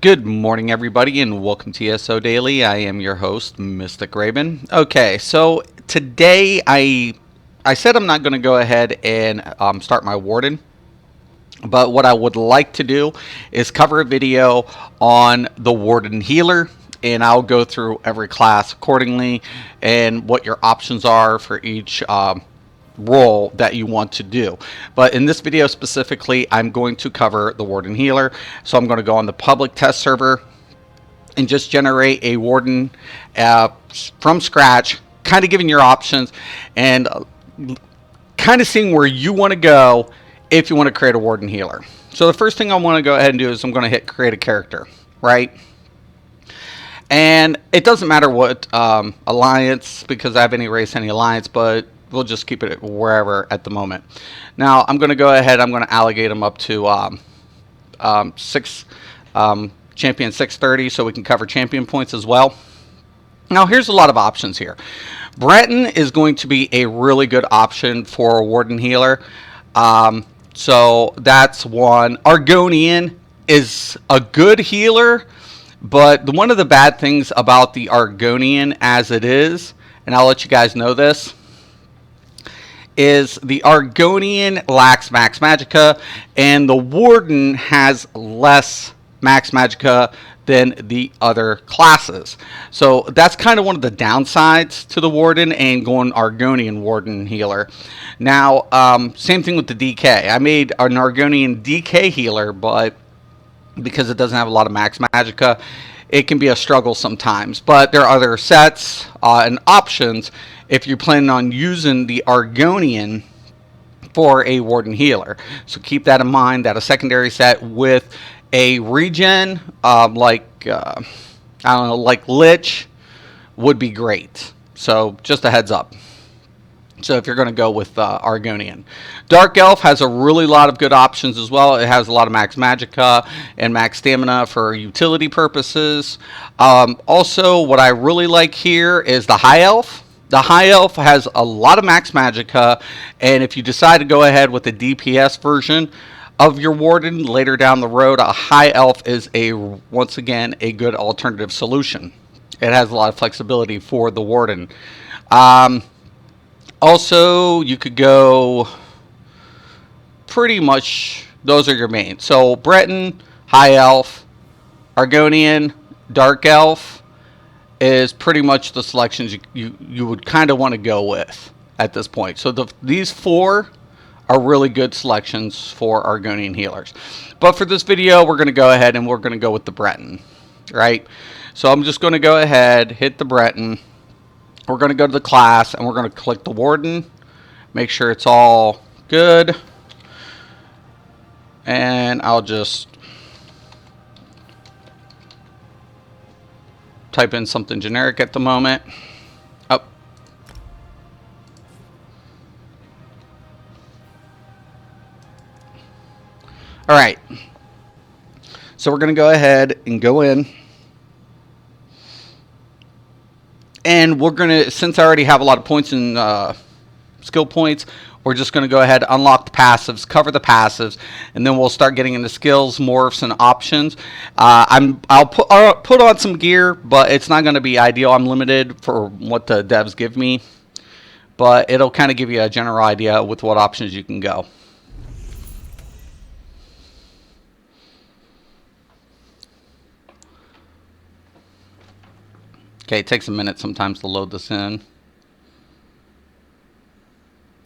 Good morning, everybody, and welcome to ESO Daily. I am your host, Mystic Raven. Okay, so today I said I'm not going to go ahead and start my Warden, but what I would like to do is cover a video on the Warden Healer, and I'll go through every class accordingly and what your options are for each role that you want to do. But in this video specifically, I'm going to cover the Warden Healer. So I'm going to go on the public test server and just generate a Warden from scratch, kind of giving your options and kind of seeing where you want to go if you want to create a Warden Healer. So the first thing I want to go ahead and do is I'm going to hit create a character, right? And it doesn't matter what alliance, because I haven't erased any alliance, but we'll just keep it wherever at the moment. Now I'm going to go ahead, I'm going to allocate them up to champion 630 so we can cover champion points as well. Now here's a lot of options here. Breton is going to be a really good option for a Warden Healer. So that's one. Argonian is a good healer, but one of the bad things about the Argonian as it is, and I'll let you guys know this, is the Argonian lacks max magicka, and the Warden has less max magicka than the other classes. So that's kind of one of the downsides to the Warden and going Argonian Warden Healer. Now, same thing with the DK. I made an Argonian DK Healer, but because it doesn't have a lot of max magicka, it can be a struggle sometimes. But there are other sets and options if you're planning on using the Argonian for a Warden Healer. So keep that in mind, that a secondary set with a regen like I don't know, like Lich would be great. So just a heads up. So if you're going to go with Argonian. Dark Elf has a really lot of good options as well. It has a lot of max magicka and max stamina for utility purposes. Also, what I really like here is the High Elf. The High Elf has a lot of max magicka, and if you decide to go ahead with the DPS version of your Warden later down the road, a High Elf is once again a good alternative solution. It has a lot of flexibility for the Warden. Also, you could go pretty much, those are your main. So Breton, High Elf, Argonian, Dark Elf is pretty much the selections you would kind of want to go with at this point. So these four are really good selections for Argonian healers. But for this video, we're going to go ahead and we're going to go with the Breton, right? So I'm just going to go ahead, hit the Breton. We're going to go to the class and we're going to click the Warden. Make sure it's all good. And I'll just type in something generic at the moment. Oh. Alright. So we're going to go ahead and go in. And we're going to, since I already have a lot of points in skill points, we're just going to go ahead, unlock the passives, cover the passives, and then we'll start getting into skills, morphs, and options. I'll put on some gear, but it's not going to be ideal. I'm limited for what the devs give me, but it'll kind of give you a general idea with what options you can go. Okay, it takes a minute sometimes to load this in,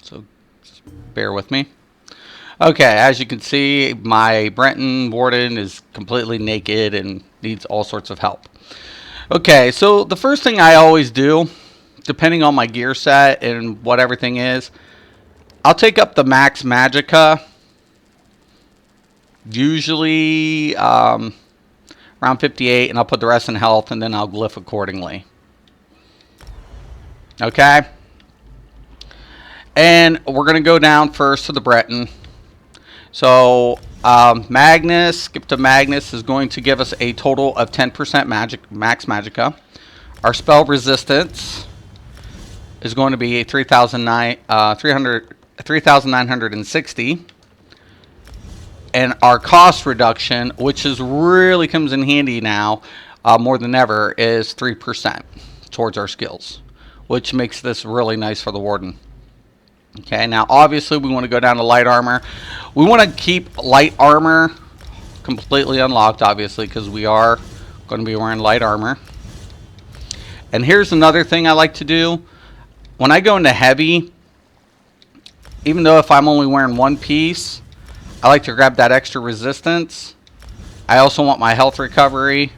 so just bear with me. Okay, as you can see, my Breton Warden is completely naked and needs all sorts of help. Okay, so the first thing I always do, depending on my gear set and what everything is, I'll take up the max magicka, usually around 58, and I'll put the rest in health, and then I'll glyph accordingly. Okay? And we're going to go down first to the Breton. So, Magnus, skip to Magnus, is going to give us a total of 10% max magicka. Our spell resistance is going to be 3,960. And our cost reduction, which is really comes in handy now more than ever, is 3% towards our skills, which makes this really nice for the Warden. Okay, now obviously we want to go down to light armor. We want to keep light armor completely unlocked, obviously, because we are going to be wearing light armor. And here's another thing I like to do. When I go into heavy, even though if I'm only wearing one piece, I like to grab that extra resistance. I also want my health recovery,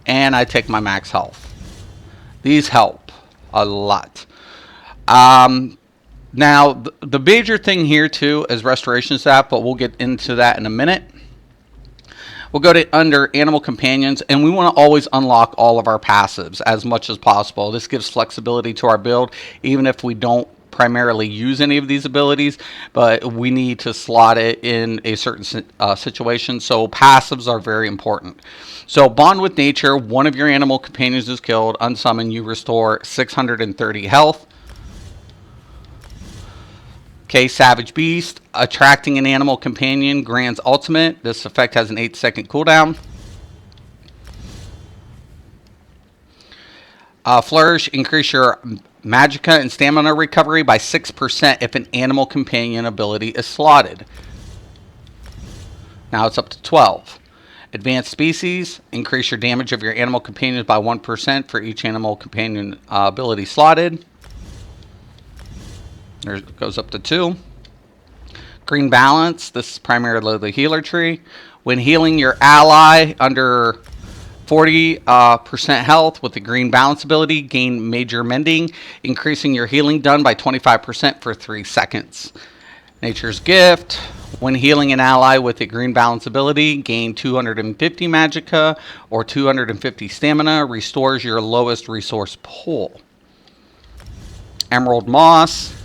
and I take my max health. These help a lot. Now, the major thing here, too, is restoration staff, but we'll get into that in a minute. We'll go to under Animal Companions, and we want to always unlock all of our passives as much as possible. This gives flexibility to our build, even if we don't primarily use any of these abilities, but we need to slot it in a certain situation, so passives are very important. So, Bond with Nature, one of your Animal Companions is killed, unsummon, you restore 630 health. Okay, Savage Beast, attracting an animal companion, grants ultimate. This effect has an 8-second cooldown. Flourish, increase your magicka and stamina recovery by 6% if an animal companion ability is slotted. Now it's up to 12. Advanced Species, increase your damage of your animal companions by 1% for each animal companion ability slotted. There it goes up to 2. Green Balance. This is primarily the healer tree. When healing your ally under 40% health with the Green Balance ability, gain Major Mending, increasing your healing done by 25% for 3 seconds. Nature's Gift. When healing an ally with the Green Balance ability, gain 250 magicka or 250 stamina. Restores your lowest resource pool. Emerald Moss.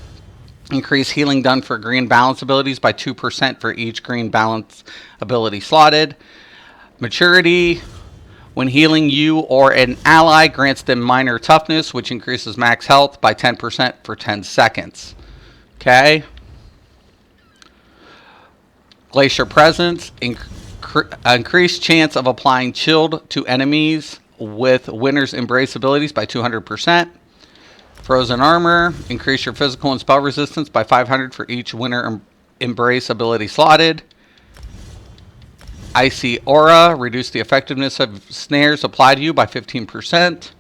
Increase healing done for Green Balance abilities by 2% for each Green Balance ability slotted. Maturity. When healing you or an ally, grants them minor toughness, which increases max health by 10% for 10 seconds. Okay. Glacier Presence. Increased chance of applying chilled to enemies with Winter's Embrace abilities by 200%. Frozen Armor, increase your physical and spell resistance by 500 for each Winter Embrace ability slotted. Icy Aura, reduce the effectiveness of snares applied to you by 15%.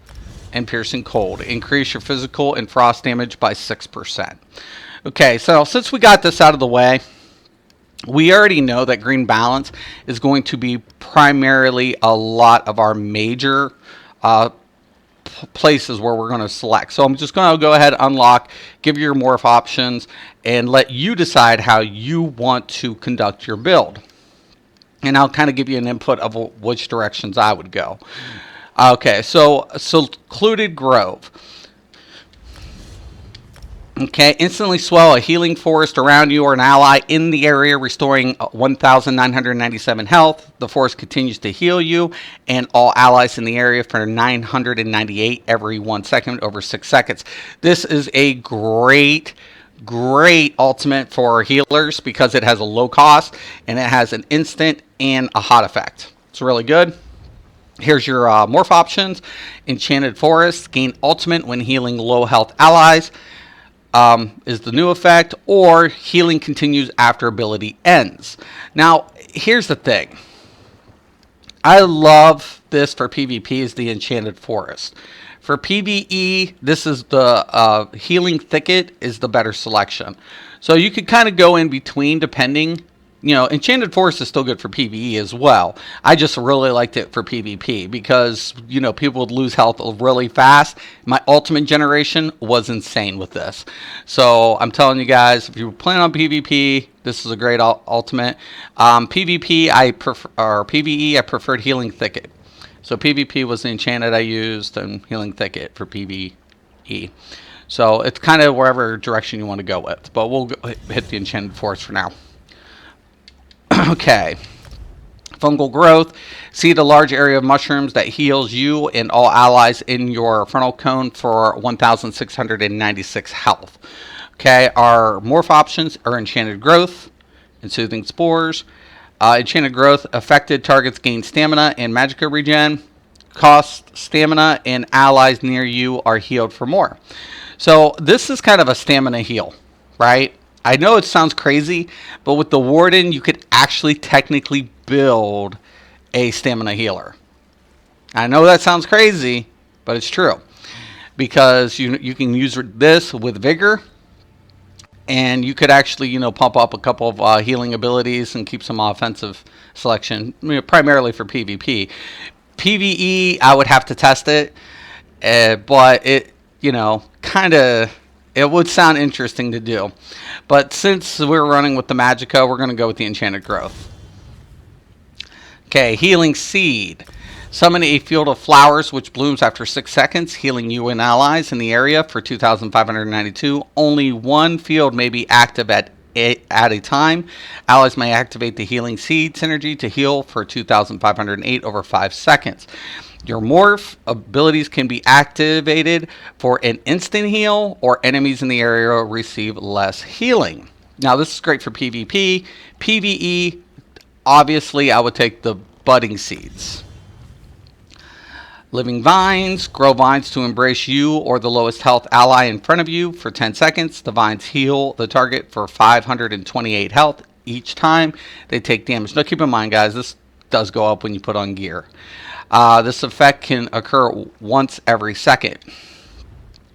And Piercing Cold, increase your physical and frost damage by 6%. Okay, so since we got this out of the way, we already know that Green Balance is going to be primarily a lot of our major places where we're going to select. So I'm just going to go ahead, unlock, give you your morph options, and let you decide how you want to conduct your build. And I'll kind of give you an input of which directions I would go. Okay, so Secluded Grove. Okay, instantly swell a healing forest around you or an ally in the area, restoring 1,997 health. The forest continues to heal you and all allies in the area for 998 every 1 second over 6 seconds. This is a great ultimate for healers because it has a low cost and it has an instant and a hot effect. It's really good. Here's your morph options. Enchanted Forest, gain ultimate when healing low health allies. Is the new effect, or healing continues after ability ends. Now, here's the thing. I love this for PvP is the Enchanted Forest. For PvE, this is the Healing Thicket is the better selection. So you could kind of go in between depending. You know, Enchanted Forest is still good for PvE as well. I just really liked it for PvP because, you know, people would lose health really fast. My ultimate generation was insane with this. So I'm telling you guys, if you plan on PvP, this is a great ultimate. PvP, PvE, I preferred Healing Thicket. So PvP was the Enchanted I used and Healing Thicket for PvE. So it's kind of wherever direction you want to go with. But we'll hit the Enchanted Forest for now. Okay. Fungal Growth. Seed a large area of mushrooms that heals you and all allies in your frontal cone for 1,696 health. Okay, our morph options are Enchanted Growth and Soothing Spores. Enchanted Growth, affected targets gain stamina and magicka regen. Cost stamina and allies near you are healed for more. So this is kind of a stamina heal, right? I know it sounds crazy, but with the Warden, you could actually technically build a stamina healer. I know that sounds crazy, but it's true. Because you can use this with Vigor, and you could actually, pump up a couple of healing abilities and keep some offensive selection, primarily for PvP. PvE, I would have to test it, but it, it would sound interesting to do. But since we're running with the magicka, we're going to go with the Enchanted Growth. Okay, Healing Seed. Summon a field of flowers which blooms after 6 seconds, healing you and allies in the area for 2,592. Only one field may be active at a time. Allies may activate the Healing Seed synergy to heal for 2,508 over 5 seconds. Your morph abilities can be activated for an instant heal, or enemies in the area receive less healing. Now, this is great for PvP. PvE, obviously, I would take the Budding Seeds. Living Vines. Grow vines to embrace you or the lowest health ally in front of you for 10 seconds. The vines heal the target for 528 health each time they take damage. Now, keep in mind, guys, this does go up when you put on gear. This effect can occur once every second.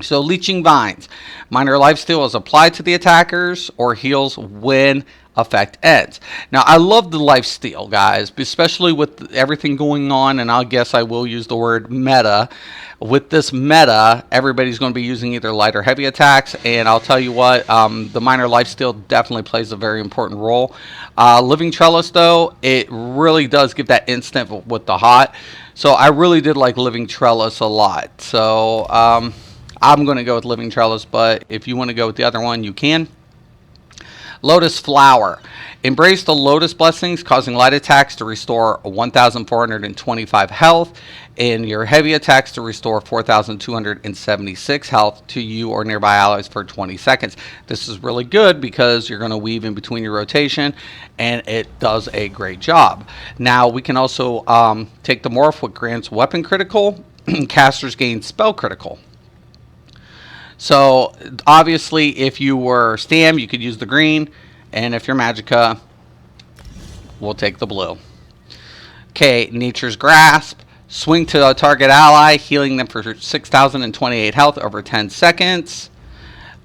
So, Leeching Vines. Minor lifesteal is applied to the attackers or heals when effect ends. Now, I love the lifesteal, guys, especially with everything going on, and I guess I will use the word meta. With this meta, everybody's going to be using either light or heavy attacks, and I'll tell you what, the minor lifesteal definitely plays a very important role. Living Trellis, though, it really does give that instant with the hot. So I really did like Living Trellis a lot. So I'm going to go with Living Trellis, but if you want to go with the other one, you can. Lotus Flower. Embrace the Lotus Blessings, causing light attacks to restore 1,425 health, and your heavy attacks to restore 4,276 health to you or nearby allies for 20 seconds. This is really good because you're going to weave in between your rotation, and it does a great job. Now, we can also take the Morph, which grants weapon critical, casters gain spell critical. So, obviously, if you were Stam, you could use the green. And if you're Magicka, we'll take the blue. Okay, Nature's Grasp. Swing to a target ally, healing them for 6,028 health over 10 seconds.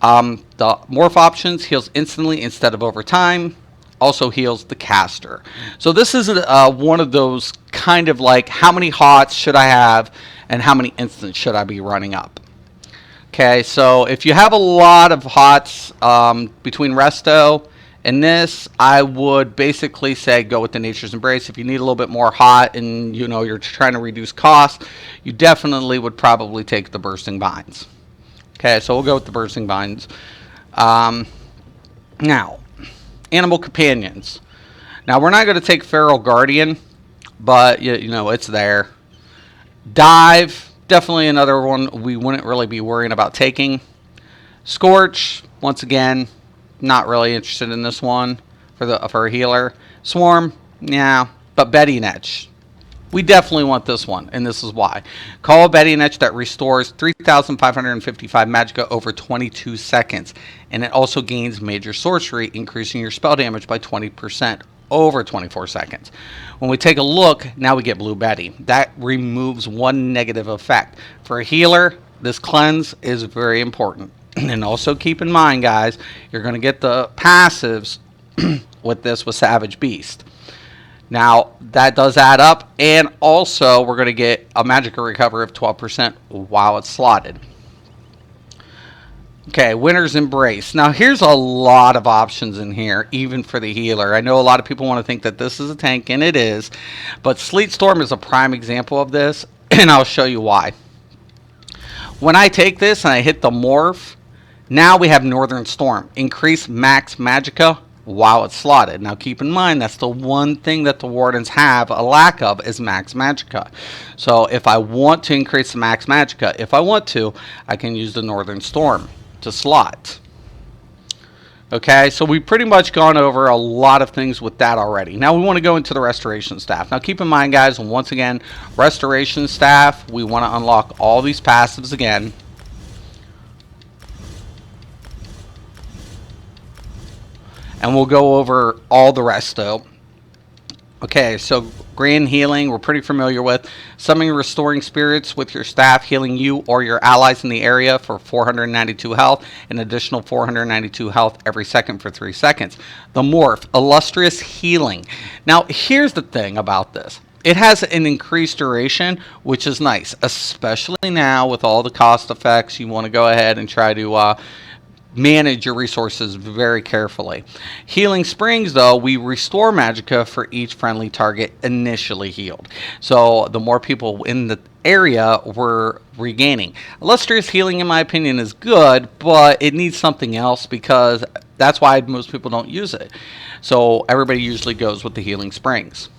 The Morph options heals instantly instead of over time. Also heals the caster. So this is one of those kind of like, how many hots should I have and how many instants should I be running up? Okay, so if you have a lot of hots between Resto and this, I would basically say go with the Nature's Embrace. If you need a little bit more hot and you're trying to reduce cost, you definitely would probably take the Bursting Vines. Okay, so we'll go with the Bursting Vines. Now, Animal Companions. Now, we're not going to take Feral Guardian, but it's there. Dive. Definitely another one we wouldn't really be worrying about taking. Scorch, once again, not really interested in this one for a healer. Swarm, yeah, but Betty and Etch. We definitely want this one, and this is why. Call a Betty and Etch that restores 3,555 magicka over 22 seconds, and it also gains major sorcery, increasing your spell damage by 20% over 24 seconds. When we take a look, now we get Blue Betty. That removes one negative effect. For a healer, this cleanse is very important. And also keep in mind, guys, you're going to get the passives with this with Savage Beast. Now, that does add up, and also we're going to get a magicka recovery of 12% while it's slotted. Okay, Winter's Embrace. Now, here's a lot of options in here, even for the healer. I know a lot of people want to think that this is a tank, and it is. But Sleet Storm is a prime example of this, and I'll show you why. When I take this and I hit the Morph, now we have Northern Storm. Increase max magicka while it's slotted. Now, keep in mind, that's the one thing that the Wardens have a lack of is max magicka. So, if I want to increase the max magicka, if I want to, I can use the Northern Storm to slot. Okay, so we've pretty much gone over a lot of things with that already. Now we want to go into the restoration staff. Now keep in mind, guys, once again, restoration staff, we want to unlock all these passives again. And we'll go over all the rest though. Okay, so grand healing, we're pretty familiar with. Summoning restoring spirits with your staff, healing you or your allies in the area for 492 health, an additional 492 health every second for 3 seconds. The morph, illustrious healing. Now, here's the thing about this. It has an increased duration, which is nice, especially now with all the cost effects. You want to go ahead and try to manage your resources very carefully. Healing Springs, though, we restore magicka for each friendly target initially healed. So the more people in the area we're regaining. Illustrious healing, in my opinion, is good, but it needs something else because that's why most people don't use it. So everybody usually goes with the Healing Springs.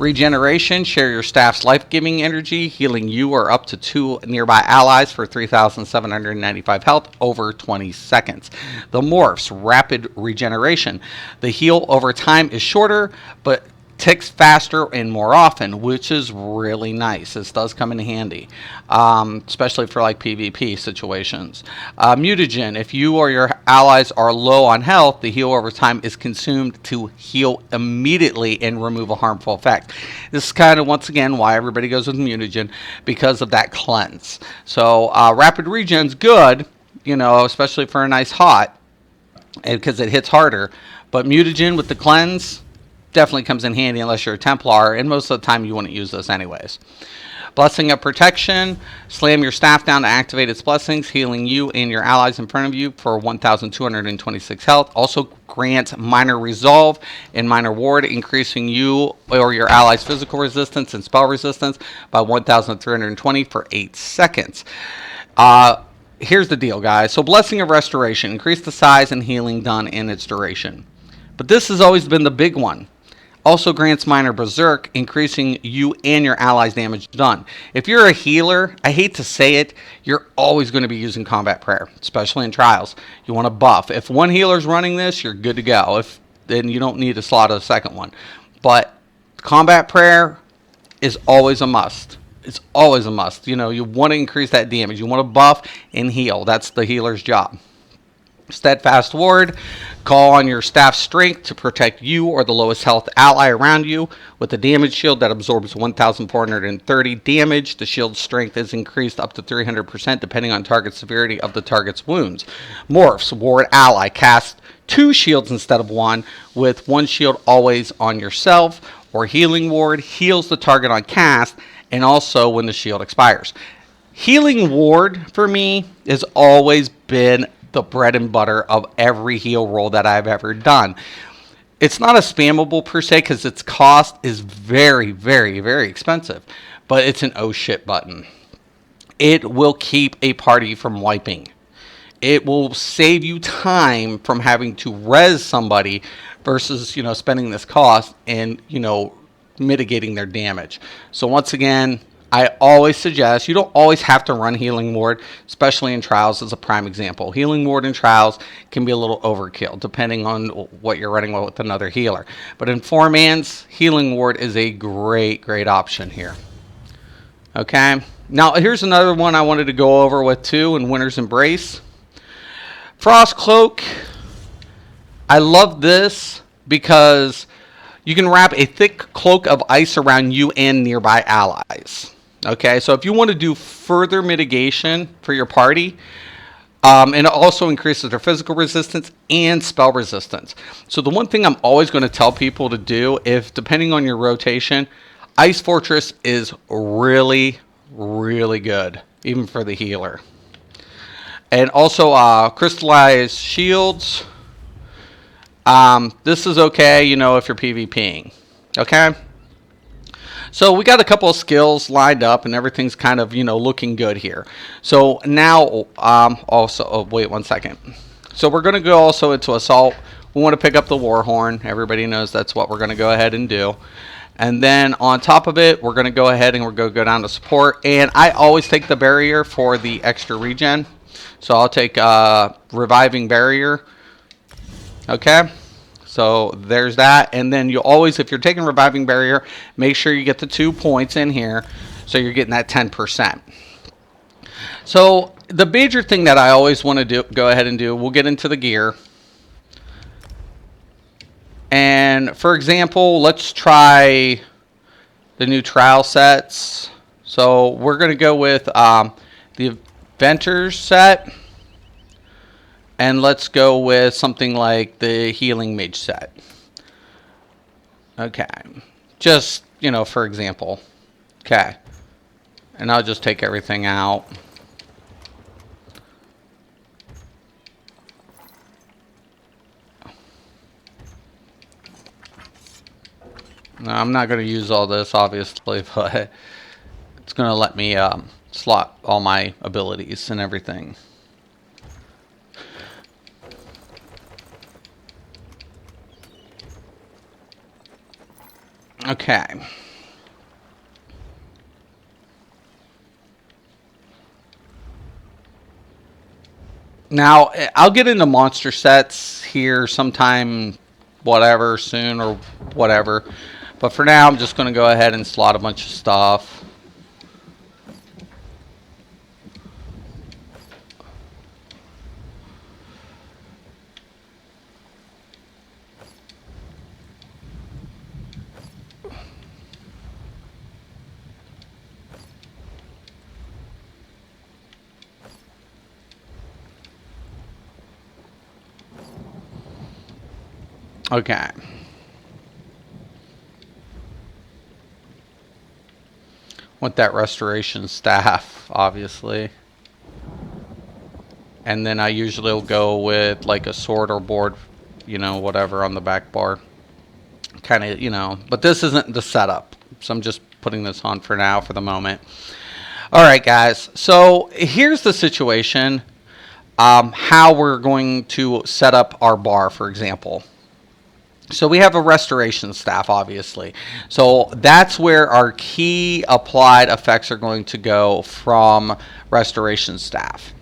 Regeneration, share your staff's life-giving energy, healing you or up to 2 nearby allies for 3,795 health over 20 seconds. The morphs, rapid regeneration. The heal over time is shorter, but ticks faster and more often, which is really nice. This does come in handy, especially for like PvP situations. Mutagen, if you or your allies are low on health, the heal over time is consumed to heal immediately and remove a harmful effect. This is kind of, once again, why everybody goes with mutagen, because of that cleanse. So rapid regen's good, you know, especially for a nice hot, because it hits harder. But mutagen with the cleanse definitely comes in handy unless you're a Templar, and most of the time you wouldn't use this anyways. Blessing of Protection, slam your staff down to activate its blessings, healing you and your allies in front of you for 1,226 health. Also grants Minor Resolve and Minor Ward, increasing you or your allies' physical resistance and spell resistance by 1,320 for 8 seconds. Here's the deal, guys. So Blessing of Restoration, increase the size and healing done in its duration. But this has always been the big one. Also grants Minor Berserk, increasing you and your allies' damage done. If you're a healer, I hate to say it, you're always going to be using Combat Prayer, especially in Trials. You want to buff. If one healer's running this, you're good to go. Then you don't need to slot a second one. But Combat Prayer is always a must. It's always a must. You know, you want to increase that damage. You want to buff and heal. That's the healer's job. Steadfast Ward, call on your staff's strength to protect you or the lowest health ally around you with a damage shield that absorbs 1,430 damage. The shield's strength is increased up to 300% depending on target severity of the target's wounds. Morphs, ward ally, cast 2 shields instead of 1 with 1 shield always on yourself, or Healing Ward heals the target on cast and also when the shield expires. Healing Ward for me has always been the bread and butter of every heal roll that I've ever done. It's not a spammable per se because its cost is very, very, very expensive, but it's an oh shit button. It will keep a party from wiping. It will save you time from having to res somebody versus, you know, spending this cost and, you know, mitigating their damage. So once again, I always suggest, you don't always have to run Healing Ward, especially in Trials as a prime example. Healing Ward in Trials can be a little overkill, depending on what you're running with another healer. But in 4-mans, Healing Ward is a great, great option here. Okay, now here's another one I wanted to go over with too in Winter's Embrace. Frost Cloak. I love this because you can wrap a thick cloak of ice around you and nearby allies. Okay, so if you want to do further mitigation for your party, and it also increases their physical resistance and spell resistance. So the one thing I'm always going to tell people to do, if depending on your rotation, Ice Fortress is really, really good, even for the healer. And also crystallized shields. This is okay, you know, if you're PvPing. Okay. So we got a couple of skills lined up and everything's kind of, you know, looking good here. So now also, oh, wait 1 second. So we're going to go also into Assault. We want to pick up the Warhorn. Everybody knows that's what we're going to go ahead and do. And then on top of it, we're going to go ahead and we're going to go down to Support. And I always take the Barrier for the extra regen. So I'll take Reviving Barrier Okay, so there's that. And then you always, if you're taking Reviving Barrier, make sure you get the 2 points in here, so you're getting that 10%. So the major thing that I always want to go ahead and do, we'll get into the gear. And for example, let's try the new trial sets. So we're going to go with the Adventures set. And let's go with something like the Healing Mage set. Okay. Just, you know, for example. Okay. And I'll just take everything out. Now, I'm not going to use all this, obviously, but it's going to let me slot all my abilities and everything. Okay. Now, I'll get into monster sets here sometime, whatever, soon or whatever. But for now, I'm just going to go ahead and slot a bunch of stuff. Okay. Want that restoration staff, obviously. And then I usually will go with like a sword or board, you know, whatever on the back bar. Kind of, you know, but this isn't the setup. So I'm just putting this on for now, for the moment. All right, guys. So here's the situation. How we're going to set up our bar, for example. So we have a restoration staff, obviously. So that's where our key applied effects are going to go from restoration staff.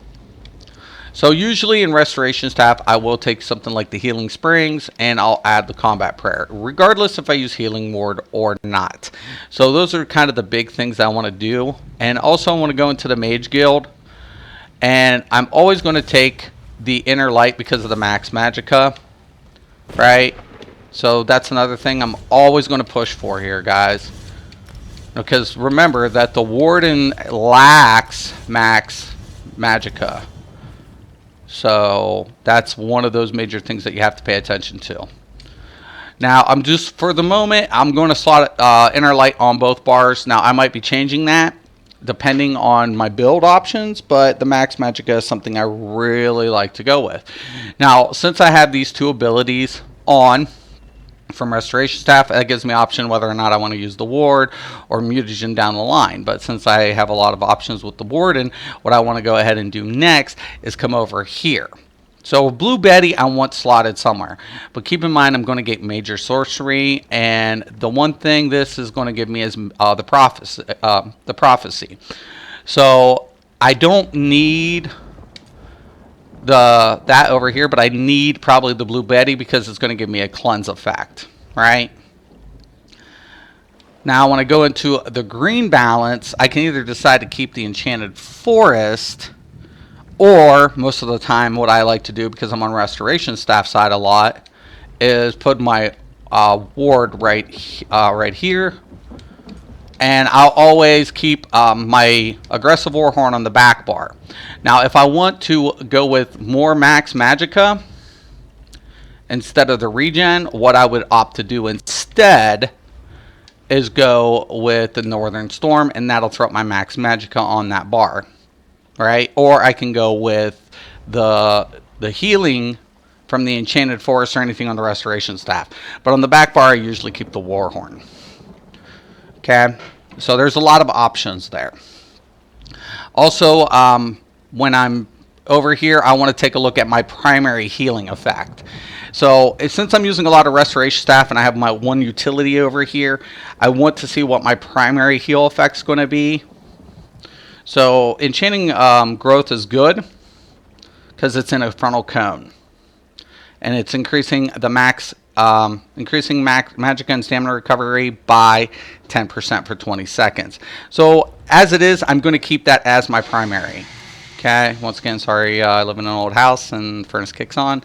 So usually in restoration staff, I will take something like the Healing Springs and I'll add the Combat Prayer, regardless if I use Healing Ward or not. So those are kind of the big things I want to do. And also I want to go into the Mage Guild. And I'm always going to take the Inner Light because of the Max Magicka, right? So that's another thing I'm always going to push for here, guys. Because remember that the Warden lacks Max Magicka. So that's one of those major things that you have to pay attention to. Now, I'm just, for the moment, I'm going to slot Inner Light on both bars. Now, I might be changing that depending on my build options, but the Max Magicka is something I really like to go with. Now, since I have these two abilities on from restoration staff, that gives me option whether or not I want to use the ward or mutagen down the line. But since I have a lot of options with the warden, what I want to go ahead and do next is come over here. So Blue Betty I want slotted somewhere, but keep in mind I'm going to get major sorcery, and the one thing this is going to give me is the prophecy. So I don't need that over here, but I need probably the Blue Betty because it's going to give me a cleanse effect, right? Now when I go into the green balance, I can either decide to keep the Enchanted Forest, or most of the time what I like to do, because I'm on restoration staff side a lot, is put my ward right here. And I'll always keep my aggressive Warhorn on the back bar. Now, if I want to go with more Max Magicka instead of the regen, what I would opt to do instead is go with the Northern Storm, and that'll throw up my Max Magicka on that bar, right? Or I can go with the healing from the Enchanted Forest or anything on the restoration staff. But on the back bar, I usually keep the Warhorn. Okay, so there's a lot of options there. Also, when I'm over here, I want to take a look at my primary healing effect. So since I'm using a lot of restoration staff and I have my one utility over here, I want to see what my primary heal effect is going to be. So Enchanting Growth is good because it's in a frontal cone. and it's increasing the max, magicka and stamina recovery by 10% for 20 seconds. So as it is, I'm going to keep that as my primary. Okay, once again, sorry, I live in an old house and furnace kicks on.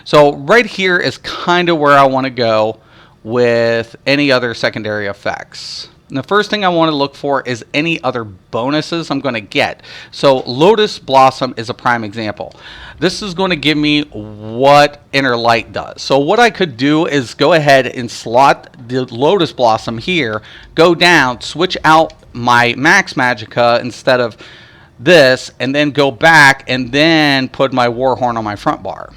So right here is kind of where I want to go with any other secondary effects. And the first thing I want to look for is any other bonuses I'm going to get. So Lotus Blossom is a prime example. This is going to give me what Inner Light does. So what I could do is go ahead and slot the Lotus Blossom here, go down, switch out my Max Magicka instead of this, and then go back and then put my Warhorn on my front bar.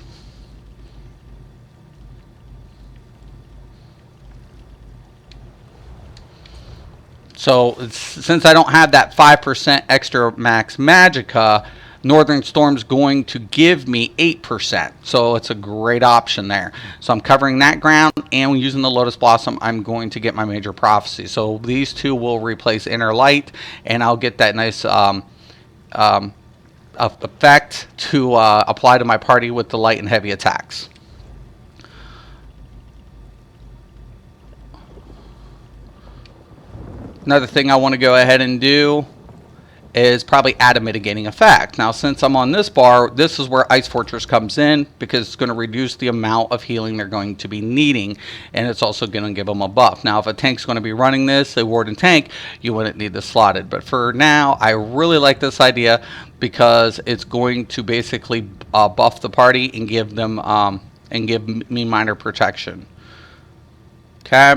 So since I don't have that 5% extra Max Magicka, Northern Storm's going to give me 8%. So it's a great option there. So I'm covering that ground, and using the Lotus Blossom, I'm going to get my Major Prophecy. So these two will replace Inner Light, and I'll get that nice effect to apply to my party with the light and heavy attacks. Another thing I want to go ahead and do is probably add a mitigating effect. Now, since I'm on this bar, this is where Ice Fortress comes in, because it's going to reduce the amount of healing they're going to be needing, and it's also going to give them a buff. Now, if a tank's going to be running this, a Warden tank, you wouldn't need this slotted. But for now, I really like this idea because it's going to basically buff the party and give them and give me minor protection. Okay.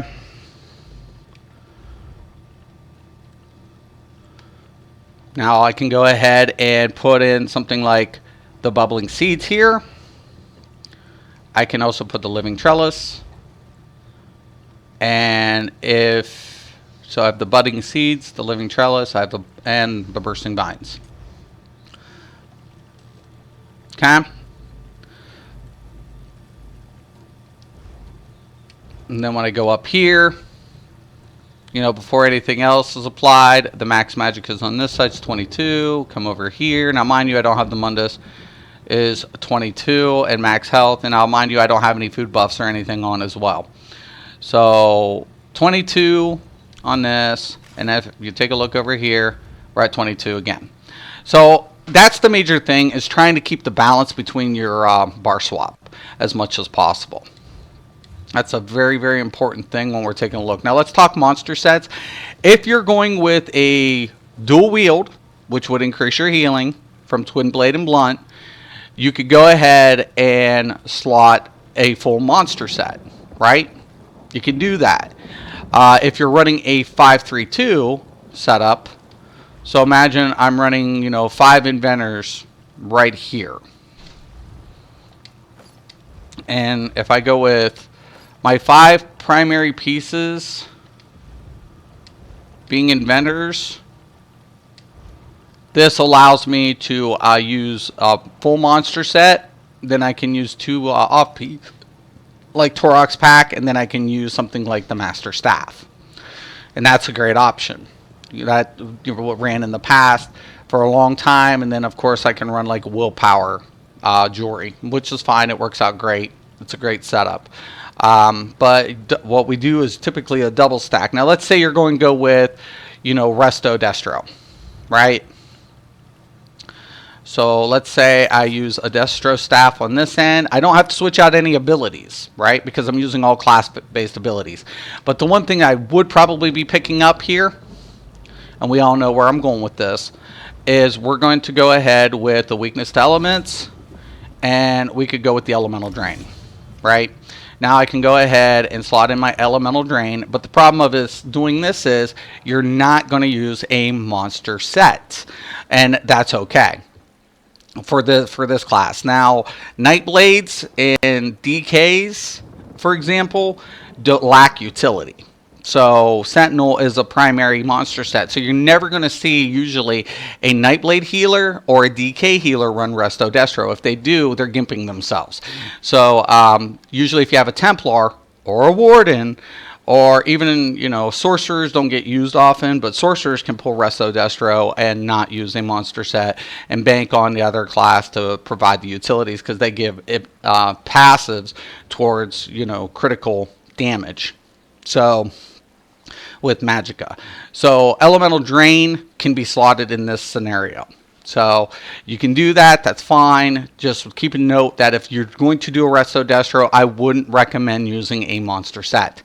Now I can go ahead and put in something like the Bubbling Seeds here. I can also put the Living Trellis. And so I have the Budding Seeds, the Living Trellis, and the Bursting Vines. Okay. And then when I go up here, you know, before anything else is applied, the Max Magic is on this side, it's 22. Come over here. Now, mind you, I don't have the Mundus, is 22, and Max Health. And now, mind you, I don't have any food buffs or anything on as well. So, 22 on this. And if you take a look over here, we're at 22 again. So, that's the major thing, is trying to keep the balance between your bar swap as much as possible. That's a very, very important thing when we're taking a look. Now, let's talk monster sets. If you're going with a dual wield, which would increase your healing from Twin Blade and Blunt, you could go ahead and slot a full monster set, right? You can do that. If you're running a 5-3-2 setup, so imagine I'm running, you know, 5 Inventors right here. And if I go with my 5 primary pieces being Inventors, this allows me to use a full monster set. Then I can use 2 off piece like Torok's Pack, and then I can use something like the Master Staff. And that's a great option. That ran in the past for a long time, and then of course I can run like Willpower Jewelry, which is fine. It works out great. It's a great setup. But what we do is typically a double stack. Now, let's say you're going to go with, you know, Resto Destro, right? So let's say I use a Destro staff on this end. I don't have to switch out any abilities, right? Because I'm using all class-based abilities. But the one thing I would probably be picking up here, and we all know where I'm going with this, is we're going to go ahead with the Weakness to Elements, and we could go with the Elemental Drain, right? Now I can go ahead and slot in my Elemental Drain, but the problem of doing this is you're not going to use a monster set, and that's okay for this class. Now, Nightblades and DKs, for example, don't lack utility. So Sentinel is a primary monster set, so you're never going to see usually a Nightblade healer or a DK healer run Resto Destro. If they do, they're gimping themselves. So usually if you have a Templar or a Warden Or even, you know, sorcerers don't get used often, but sorcerers can pull Resto Destro and not use a monster set and bank on the other class to provide the utilities because they give passives towards, you know, critical damage. So with Magicka. So Elemental Drain can be slotted in this scenario. So you can do that, that's fine. Just keep a note that if you're going to do a Resto Destro, I wouldn't recommend using a monster set.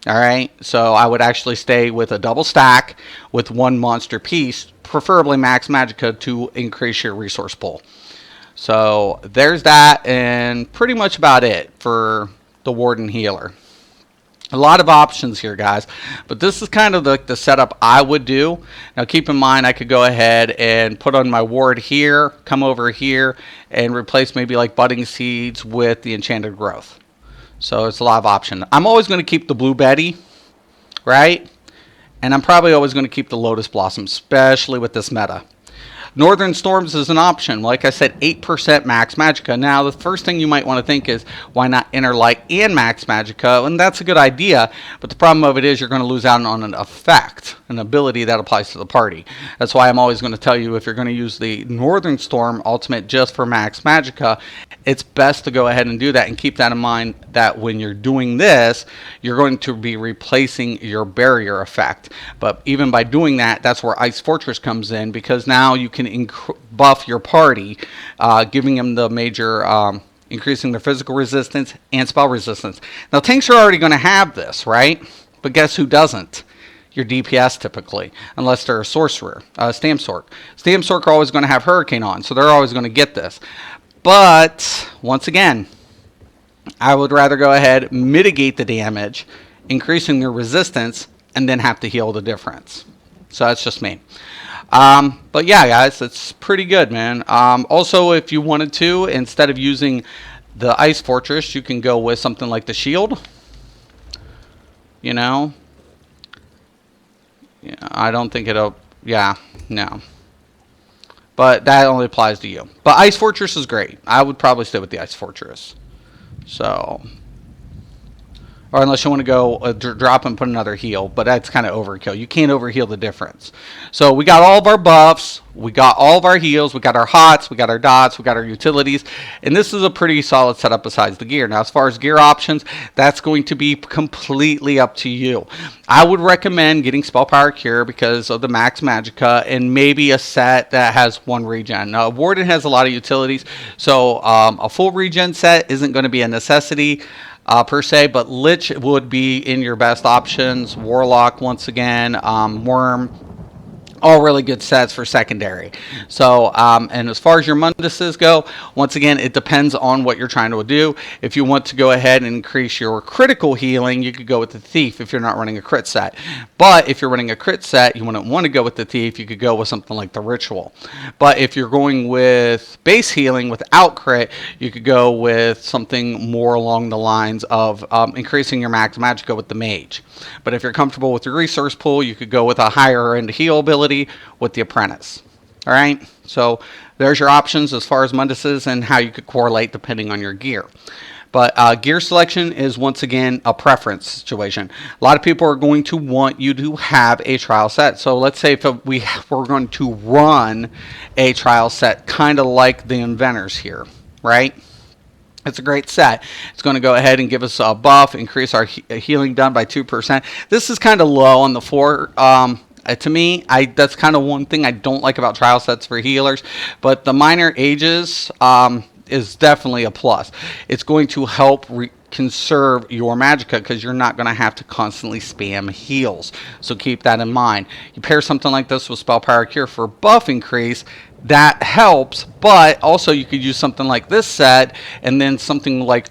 Alright, so I would actually stay with a double stack with one monster piece, preferably Max Magicka to increase your resource pool. So there's that, and pretty much about it for the Warden Healer. A lot of options here, guys, but this is kind of the setup I would do. Now keep in mind I could go ahead and put on my ward here, come over here, and replace maybe like Budding Seeds with the Enchanted Growth. So it's a lot of options. I'm always going to keep the Blue Betty, right? And I'm probably always going to keep the Lotus Blossom, especially with this meta. Northern Storms is an option. Like I said, 8% Max Magicka. Now, the first thing you might want to think is, why not Inner Light and Max Magicka? And that's a good idea, but the problem of it is you're going to lose out on an effect, an ability that applies to the party. That's why I'm always going to tell you, if you're going to use the Northern Storm Ultimate just for Max Magicka, it's best to go ahead and do that, and keep that in mind that when you're doing this, you're going to be replacing your barrier effect. But even by doing that, that's where Ice Fortress comes in, because now you can buff your party, giving them the major increasing their physical resistance and spell resistance. Now tanks are already going to have this, right? But guess who doesn't? Your DPS typically, unless they're a sorcerer. Stamsork. Stamsork are always going to have Hurricane on, so they're always going to get this. But once again, I would rather go ahead, mitigate the damage, increasing their resistance, and then have to heal the difference. So that's just me. But yeah, guys, it's pretty good, man. Also, if you wanted to, instead of using the Ice Fortress, you can go with something like the Shield. You know? Yeah, I don't think it'll... Yeah, no. But that only applies to you. But Ice Fortress is great. I would probably stay with the Ice Fortress. So... Or unless you want to go drop and put another heal. But that's kind of overkill. You can't overheal the difference. So we got all of our buffs. We got all of our heals. We got our hots. We got our dots. We got our utilities. And this is a pretty solid setup besides the gear. Now, as far as gear options, that's going to be completely up to you. I would recommend getting Spell Power Cure because of the Max Magicka, and maybe a set that has one regen. Now, Warden has a lot of utilities. So a full regen set isn't going to be a necessity. Per se, but Lich would be in your best options. Warlock, once again, Worm, all really good sets for secondary. So, and as far as your Munduses go, once again, it depends on what you're trying to do. If you want to go ahead and increase your critical healing, you could go with the Thief if you're not running a crit set. But if you're running a crit set, you wouldn't want to go with the Thief, you could go with something like the Ritual. But if you're going with base healing without crit, you could go with something more along the lines of increasing your Max Magicka with the Mage. But if you're comfortable with your resource pool, you could go with a higher end heal ability with the Apprentice. Alright, so there's your options as far as Munduses and how you could correlate depending on your gear. But gear selection is once again a preference situation. A lot of people are going to want you to have a trial set. So let's say if we're going to run a trial set kind of like the Inventors here, right? It's a great set. It's going to go ahead and give us a buff, increase our healing done by 2%. This is kind of low on the 4. To me, that's kind of one thing I don't like about trial sets for healers. But the minor ages is definitely a plus. It's going to help conserve your Magicka because you're not going to have to constantly spam heals. So keep that in mind. You pair something like this with Spell Power Cure for buff increase. That helps, but also you could use something like this set and then something like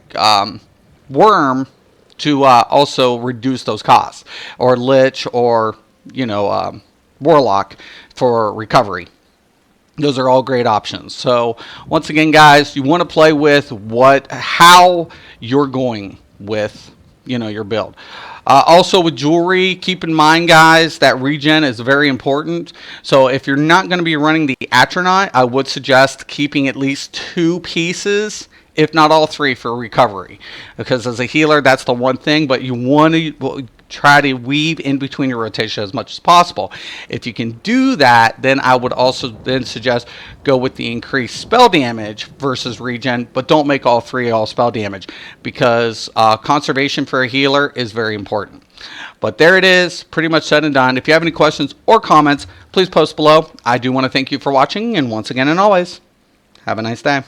Worm to also reduce those costs. Or Lich or, you know, Warlock for recovery. Those are all great options. So once again, guys, you want to play with how you're going with, you know, your build. Also with jewelry, keep in mind, guys, that regen is very important. So if you're not going to be running the Atronach, I would suggest keeping at least 2 pieces, if not all 3, for recovery. Because as a healer, that's the one thing. But you want to Try to weave in between your rotation as much as possible. If you can do that, then I would also then suggest go with the increased spell damage versus regen, but don't make all three all spell damage, because conservation for a healer is very important. But there it is, pretty much said and done. If you have any questions or comments, please post below. I do want to thank you for watching, and once again and always, have a nice day.